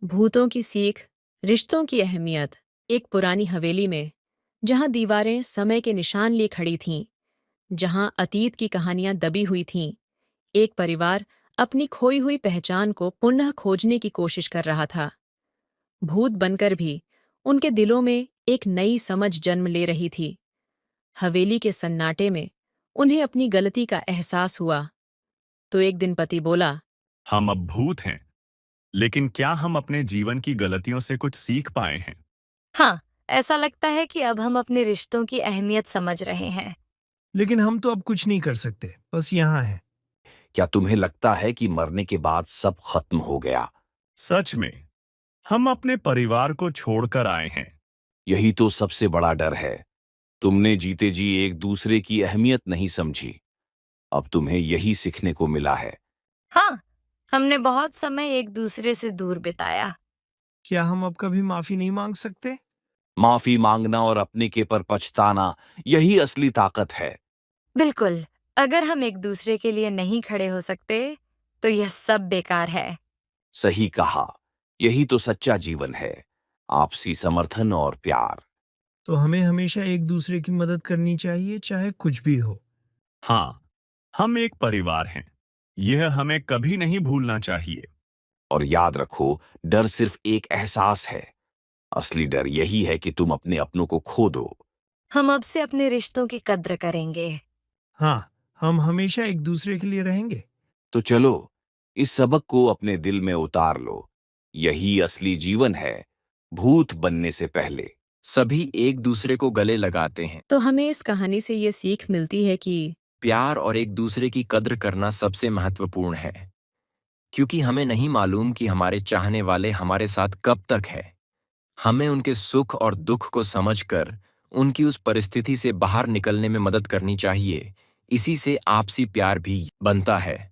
भूतों की सीख, रिश्तों की अहमियत। एक पुरानी हवेली में, जहां दीवारें समय के निशान लिए खड़ी थीं, जहां अतीत की कहानियां दबी हुई थीं, एक परिवार अपनी खोई हुई पहचान को पुनः खोजने की कोशिश कर रहा था। भूत बनकर भी उनके दिलों में एक नई समझ जन्म ले रही थी। हवेली के सन्नाटे में उन्हें अपनी गलती का एहसास हुआ। तो एक दिन पति बोला, हम अब भूत हैं, लेकिन क्या हम अपने जीवन की गलतियों से कुछ सीख पाए हैं? हाँ, ऐसा लगता है कि अब हम अपने रिश्तों की अहमियत समझ रहे हैं। लेकिन हम तो अब कुछ नहीं कर सकते, बस यहाँ हैं। क्या तुम्हें लगता है कि मरने के बाद सब खत्म हो गया? सच में, हम अपने परिवार को छोड़कर आए हैं। यही तो सबसे बड़ा डर है। तुमने जीते जी एक दूसरे की अहमियत नहीं समझी। अब तुम्हें यही सीखने को मिला है। हाँ, हमने बहुत समय एक दूसरे से दूर बिताया। क्या हम अब कभी माफी नहीं मांग सकते? माफी मांगना और अपने के पर पछताना, यही असली ताकत है। बिल्कुल, अगर हम एक दूसरे के लिए नहीं खड़े हो सकते, तो यह सब बेकार है। सही कहा। यही तो सच्चा जीवन है, आपसी समर्थन और प्यार। तो हमें हमेशा एक दूसरे की मदद करनी चाहिए, चाहे कुछ भी हो। हाँ, हम एक परिवार हैं। यह हमें कभी नहीं भूलना चाहिए। और याद रखो, डर सिर्फ एक एहसास है। असली डर यही है कि तुम अपने अपनों को खो दो। हम अब से अपने रिश्तों की कद्र करेंगे। हाँ, हम हमेशा एक दूसरे के लिए रहेंगे। तो चलो, इस सबक को अपने दिल में उतार लो। यही असली जीवन है, भूत बनने से पहले। सभी एक दूसरे को गले लगाते हैं। तो हमें इस कहानी से ये सीख मिलती है कि प्यार और एक दूसरे की कद्र करना सबसे महत्वपूर्ण है, क्योंकि हमें नहीं मालूम कि हमारे चाहने वाले हमारे साथ कब तक है। हमें उनके सुख और दुख को समझकर उनकी उस परिस्थिति से बाहर निकलने में मदद करनी चाहिए। इसी से आपसी प्यार भी बनता है।